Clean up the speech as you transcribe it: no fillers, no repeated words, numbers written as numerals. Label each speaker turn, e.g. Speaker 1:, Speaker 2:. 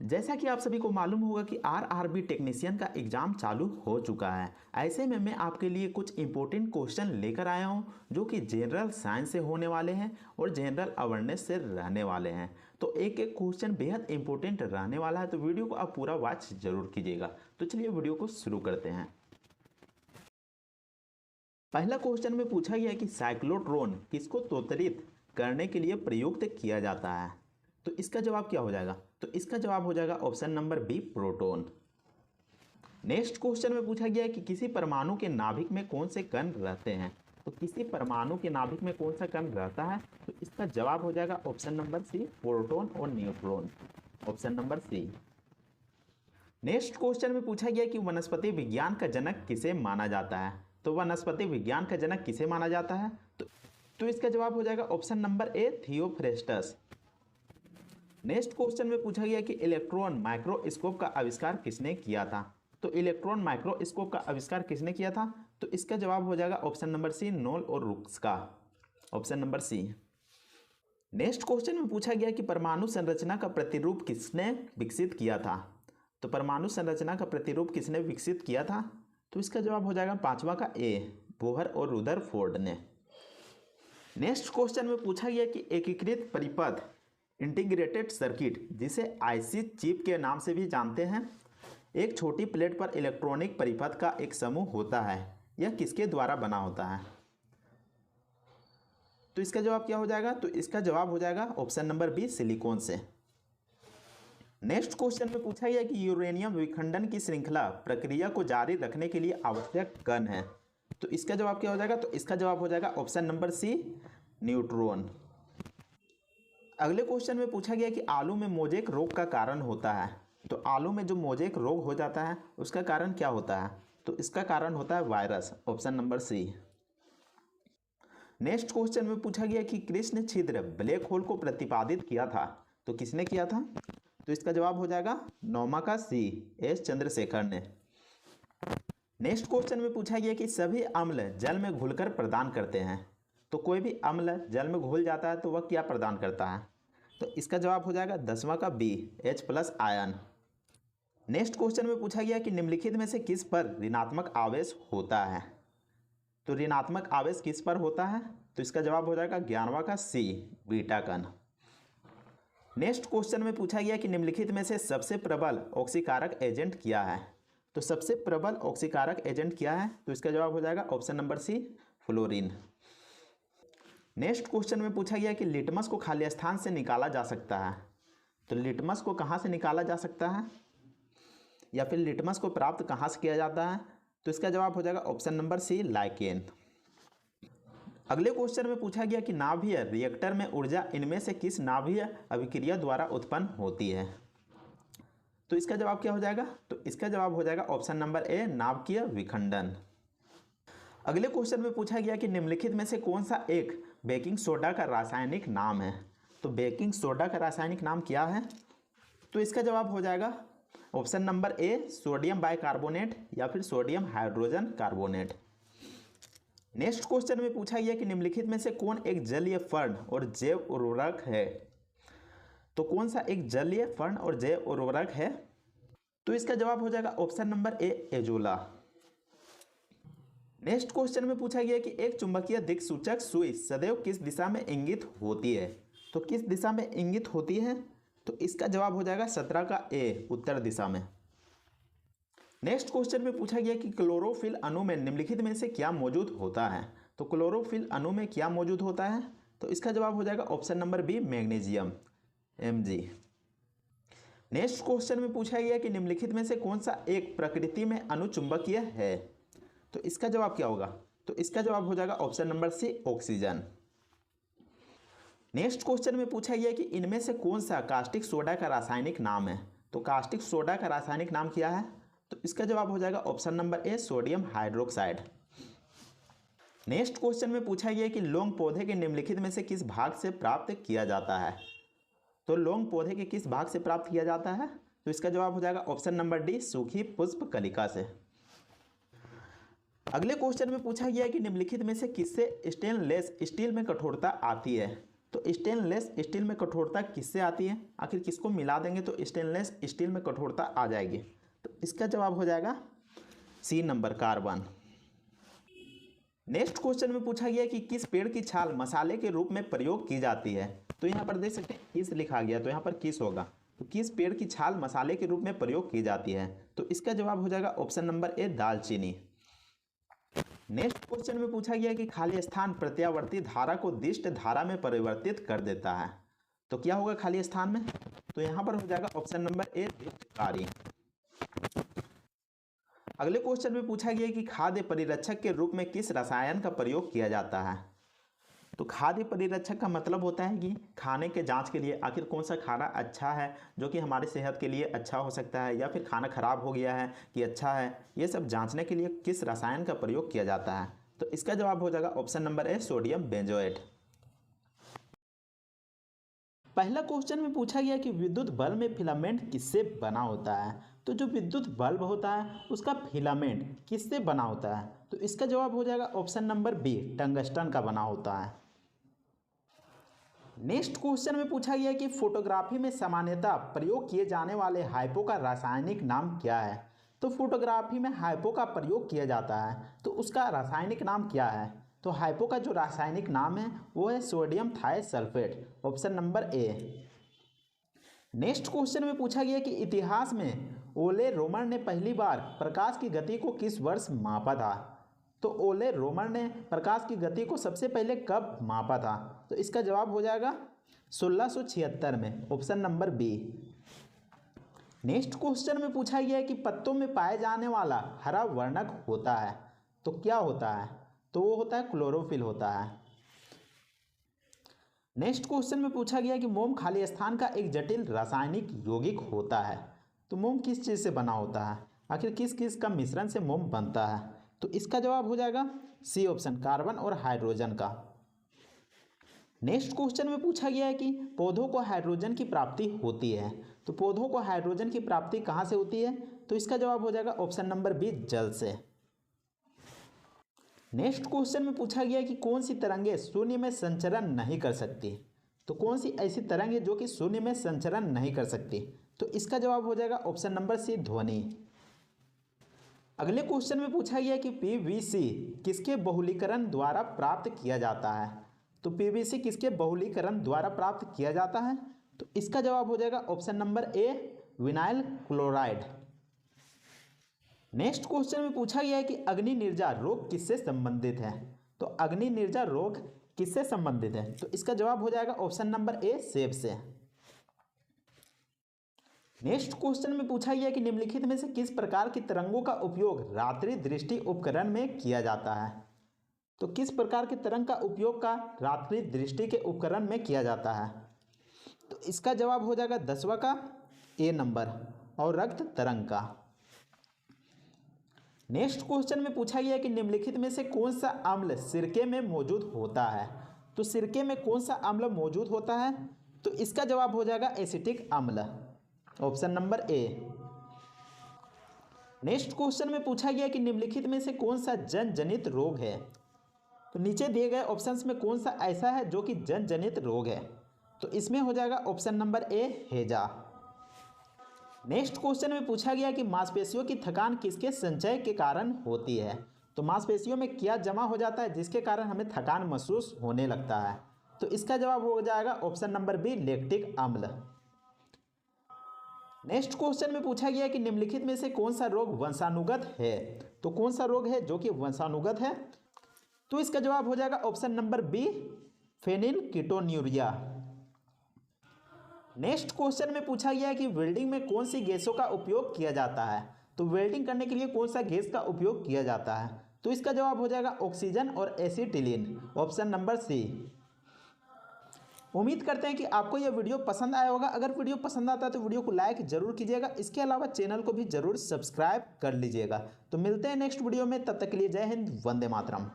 Speaker 1: जैसा कि आप सभी को मालूम होगा कि आरआरबी टेक्नीशियन का एग्ज़ाम चालू हो चुका है। ऐसे में मैं आपके लिए कुछ इंपॉर्टेंट क्वेश्चन लेकर आया हूं जो कि जनरल साइंस से होने वाले हैं और जनरल अवेयरनेस से रहने वाले हैं। तो एक एक क्वेश्चन बेहद इंपॉर्टेंट रहने वाला है, तो वीडियो को आप पूरा वॉच जरूर कीजिएगा। तो चलिए वीडियो को शुरू करते हैं। पहला क्वेश्चन में पूछा गया कि साइक्लोट्रॉन किसको त्वरित करने के लिए प्रयुक्त किया जाता है। तो इसका जवाब क्या हो जाएगा? तो इसका जवाब हो जाएगा option number B, proton. Next question में पूछा गया है कि किसी परमाणु के नाभिक में कौन से कण रहते हैं। तो किसी परमाणु के नाभिक में कौन सा कण रहता है? तो इसका जवाब हो जाएगा ऑप्शन नंबर सी, प्रोटॉन और neutron. Option number C. Next question में पूछा गया कि वनस्पति विज्ञान का जनक किसे माना जाता है। तो वनस्पति विज्ञान का जनक किसे माना जाता है? तो इसका जवाब हो जाएगा ऑप्शन नंबर ए, थियोफ्रेस्टस। नेक्स्ट क्वेश्चन में पूछा गया कि इलेक्ट्रॉन माइक्रोस्कोप का आविष्कार किसने किया था। तो इलेक्ट्रॉन माइक्रोस्कोप का आविष्कार किसने किया था? तो इसका जवाब हो जाएगा ऑप्शन नंबर सी, नोल और रुक्स का। Option number C. Next question में पूछा गया कि परमाणु संरचना का प्रतिरूप किसने विकसित किया था। तो परमाणु संरचना का प्रतिरूप किसने विकसित किया था? तो इसका जवाब हो जाएगा पांचवा का ए, बोहर और रुदरफोर्ड ने। नेक्स्ट क्वेश्चन में पूछा गया कि एकीकृत परिपथ इंटीग्रेटेड सर्किट, जिसे आईसी चिप के नाम से भी जानते हैं, एक छोटी प्लेट पर इलेक्ट्रॉनिक परिपथ का एक समूह होता है। यह किसके द्वारा बना होता है? तो इसका जवाब क्या हो जाएगा? तो इसका जवाब हो जाएगा ऑप्शन नंबर बी, सिलिकॉन से। नेक्स्ट क्वेश्चन में पूछा गया कि यूरेनियम विखंडन की श्रृंखला प्रक्रिया को जारी रखने के लिए आवश्यक कण है। तो इसका जवाब क्या हो जाएगा? तो इसका जवाब हो जाएगा ऑप्शन नंबर सी, न्यूट्रॉन। अगले क्वेश्चन में पूछा गया कि आलू में मोजेक रोग का कारण होता है। तो आलू में जो मोजेक रोग हो जाता है उसका कारण क्या होता है? तो इसका कारण होता है virus. Option number C. Next question में पूछा गया कि कृष्ण छिद्र ब्लैक होल को प्रतिपादित किया था। तो किसने किया था? तो इसका जवाब हो जाएगा नौमा का सी, एस चंद्रशेखर ने। नेक्स्ट क्वेश्चन में पूछा गया कि सभी अम्ल जल में घुलकर प्रदान करते हैं। तो कोई भी अम्ल जल में घुल जाता है तो वह क्या प्रदान करता है? तो इसका जवाब हो जाएगा 10वां का B, H+ ion. Next question में पूछा गया कि निम्नलिखित में से किस पर ऋणात्मक आवेश होता है। तो ऋणात्मक आवेश किस पर होता है? तो इसका जवाब हो जाएगा 11वां का सी, बीटा कण। नेक्स्ट क्वेश्चन में पूछा गया कि निम्नलिखित में से सबसे प्रबल ऑक्सीकारक एजेंट क्या है। तो सबसे प्रबल ऑक्सीकारक एजेंट क्या है? तो इसका जवाब हो जाएगा option number C, fluorine. Next question में पूछा गया कि लिटमस को खाली स्थान से निकाला जा सकता है। तो लिटमस को कहाँ से निकाला जा सकता है या फिर लिटमस को प्राप्त कहाँ से किया जाता है? तो इसका जवाब हो जाएगा ऑप्शन नंबर सी, लाइकेन। अगले क्वेश्चन में पूछा गया कि नाभिकीय रिएक्टर में ऊर्जा इनमें से किस नाभिकीय अभिक्रिया द्वारा उत्पन्न होती है। तो इसका जवाब क्या हो जाएगा? तो इसका जवाब हो जाएगा ऑप्शन नंबर ए, नाभिकीय विखंडन। अगले क्वेश्चन में पूछा गया कि निम्नलिखित में से कौन सा एक बेकिंग सोडा का रासायनिक नाम है। तो बेकिंग सोडा का रासायनिक नाम क्या है? तो इसका जवाब हो जाएगा ऑप्शन नंबर ए, सोडियम बाइकार्बोनेट या फिर sodium hydrogen carbonate. Next question में पूछा गया कि निम्नलिखित में से कौन एक जलीय फर्ण और जैव उर्वरक है। तो कौन सा एक जलीय फर्ण और जैव उर्वरक है? तो इसका जवाब हो जाएगा ऑप्शन नंबर ए, एजोला। नेक्स्ट क्वेश्चन में पूछा गया कि एक चुंबकीय दिक्सूचक सुई सदैव किस दिशा में इंगित होती है। तो किस दिशा में इंगित होती है? तो इसका जवाब हो जाएगा 17 का ए, उत्तर दिशा में। नेक्स्ट क्वेश्चन में पूछा गया कि क्लोरोफिल अणु में निम्नलिखित में से क्या मौजूद होता है। तो क्लोरोफिल अणु में क्या मौजूद होता है? तो इसका जवाब हो जाएगा option number B, magnesium, Mg। Next question में पूछा गया कि निम्नलिखित में से कौन सा एक प्रकृति में अनुचुंबकीय है। तो इसका जवाब क्या होगा? तो इसका जवाब हो जाएगा option number C, oxygen. Next question में पूछा गया कि इनमें से कौन सा कास्टिक सोडा का रासायनिक नाम है। तो कास्टिक सोडा का रासायनिक नाम क्या है? तो इसका जवाब हो जाएगा ऑप्शन नंबर ए, सोडियम हाइड्रोक्साइड। नेक्स्ट क्वेश्चन में पूछा गया कि लौंग पौधे के निम्नलिखित में से किस भाग से प्राप्त किया जाता है। तो लौंग पौधे के किस भाग से प्राप्त किया जाता है? तो इसका जवाब हो जाएगा ऑप्शन नंबर डी, सूखी पुष्प कलिका से। अगले क्वेश्चन में पूछा गया कि निम्नलिखित में से किससे स्टेनलेस स्टील में कठोरता आती है। तो स्टेनलेस स्टील में कठोरता किससे आती है, आखिर किसको मिला देंगे तो स्टेनलेस स्टील में कठोरता आ जाएगी। तो इसका जवाब हो जाएगा C number, carbon. Next question में पूछा गया कि किस पेड़ की छाल मसाले के रूप में प्रयोग की जाती है। तो यहाँ पर देख सकते हैं किस लिखा गया, तो यहाँ पर किस होगा। तो किस पेड़ की छाल मसाले के रूप में प्रयोग की जाती है, तो इसका जवाब हो जाएगा ऑप्शन नंबर ए, दालचीनी। नेक्स्ट क्वेश्चन में पूछा गया कि खाली स्थान प्रत्यावर्ती धारा को दिष्ट धारा में परिवर्तित कर देता है। तो क्या होगा खाली स्थान में, तो यहाँ पर हो जाएगा ऑप्शन नंबर ए, दिष्टकारी। अगले क्वेश्चन में पूछा गया कि खाद्य परिरक्षक के रूप में किस रसायन का प्रयोग किया जाता है। तो खाद्य परिरक्षक का मतलब होता है कि खाने के जांच के लिए आखिर कौन सा खाना अच्छा है जो कि हमारी सेहत के लिए अच्छा हो सकता है, या फिर खाना खराब हो गया है कि अच्छा है, ये सब जांचने के लिए किस रसायन का प्रयोग किया जाता है। तो इसका जवाब हो जाएगा ऑप्शन नंबर ए, सोडियम बेंजोएट। पहला क्वेश्चन में पूछा गया कि विद्युत बल्ब में फिलामेंट किससे बना होता है। तो जो विद्युत बल्ब होता है उसका फिलामेंट किससे बना होता है, तो इसका जवाब हो जाएगा ऑप्शन नंबर बी, टंगस्टन का बना होता है। नेक्स्ट क्वेश्चन में पूछा गया कि फोटोग्राफी में सामान्यतः प्रयोग किए जाने वाले हाइपो का रासायनिक नाम क्या है। तो फोटोग्राफी में हाइपो का प्रयोग किया जाता है तो उसका रासायनिक नाम क्या है। तो हाइपो का जो रासायनिक नाम है वो है sodium thiosulphate, option number A. Next question में पूछा गया कि इतिहास में ओले रोमर ने पहली बार प्रकाश की गति को किस वर्ष मापा था। तो ओले रोमर ने प्रकाश की गति को सबसे पहले कब मापा था, तो इसका जवाब हो जाएगा 1676 में, option number B. Next question में पूछा गया है कि पत्तों में पाए जाने वाला हरा वर्णक होता है, तो क्या होता है, तो वो होता है क्लोरोफिल होता है। नेक्स्ट क्वेश्चन में पूछा गया कि मोम खाली स्थान का एक जटिल रासायनिक यौगिक होता है। तो मोम किस चीज़ से बना होता है, आखिर किस किस का मिश्रण से मोम बनता है, तो इसका जवाब हो जाएगा सी ऑप्शन, कार्बन और हाइड्रोजन का। नेक्स्ट क्वेश्चन में पूछा गया है कि पौधों को हाइड्रोजन की प्राप्ति होती है, तो पौधों को हाइड्रोजन की प्राप्ति कहाँ से होती है, तो इसका जवाब हो जाएगा ऑप्शन नंबर बी, जल से। नेक्स्ट क्वेश्चन में पूछा गया कि कौन सी तरंगे शून्य में संचरण नहीं कर सकती। तो कौन सी ऐसी तरंग है जो कि शून्य में संचरण नहीं कर सकती, तो इसका जवाब हो जाएगा ऑप्शन नंबर सी, ध्वनि। अगले क्वेश्चन में पूछा गया कि पीवीसी किसके बहुलीकरण द्वारा प्राप्त किया जाता है। तो पीवीसी किसके बहुलीकरण द्वारा प्राप्त किया जाता है, तो इसका जवाब हो जाएगा ऑप्शन नंबर ए, विनाइल क्लोराइड। नेक्स्ट क्वेश्चन में पूछा गया है कि अग्नि निर्जा रोग किससे संबंधित है। तो अग्नि निर्जा रोग किससे संबंधित है, तो इसका जवाब हो जाएगा ऑप्शन नंबर ए, सेब से। नेक्स्ट क्वेश्चन में पूछा गया कि निम्नलिखित में से किस प्रकार की तरंगों का उपयोग रात्रि दृष्टि उपकरण में किया जाता है। तो किस प्रकार की तरंग का उपयोग का रात्रि दृष्टि के उपकरण में किया जाता है, तो इसका जवाब हो जाएगा 10वां का ए नंबर, और रक्त तरंग का। नेक्स्ट क्वेश्चन में पूछा गया कि निम्नलिखित में से कौन सा अम्ल सिरके में मौजूद होता है। तो सिरके में कौन सा अम्ल मौजूद होता है, तो इसका जवाब हो जाएगा एसिटिक अम्ल, option number A. Next question में पूछा गया कि निम्नलिखित में से कौन सा जन जनित रोग है। तो नीचे दिए गए ऑप्शंस में कौन सा ऐसा है जो कि जन जनित रोग है, तो इसमें हो जाएगा ऑप्शन नंबर ए, हैजा। नेक्स्ट क्वेश्चन में पूछा गया कि मांसपेशियों की थकान किसके संचय के कारण होती है। तो मांसपेशियों में क्या जमा हो जाता है जिसके कारण हमें थकान महसूस होने लगता है, तो इसका जवाब हो जाएगा ऑप्शन नंबर बी, लैक्टिक अम्ल। नेक्स्ट क्वेश्चन में पूछा गया कि निम्नलिखित में से कौन सा रोग वंशानुगत है। तो कौन सा रोग है जो कि वंशानुगत है, तो इसका जवाब हो जाएगा option number B, phenylketonuria. Next question में पूछा गया कि वेल्डिंग में कौन सी गैसों का उपयोग किया जाता है। तो वेल्डिंग करने के लिए कौन सा गैस का उपयोग किया जाता है, तो इसका जवाब हो जाएगा ऑक्सीजन और एसिटिलीन, ऑप्शन नंबर सी। उम्मीद करते हैं कि आपको यह वीडियो पसंद आया होगा। अगर वीडियो पसंद आता है तो वीडियो को लाइक जरूर कीजिएगा, इसके अलावा चैनल को भी जरूर सब्सक्राइब कर लीजिएगा। तो मिलते हैं नेक्स्ट वीडियो में, तब तक के लिए जय हिंद, वंदे मातरम।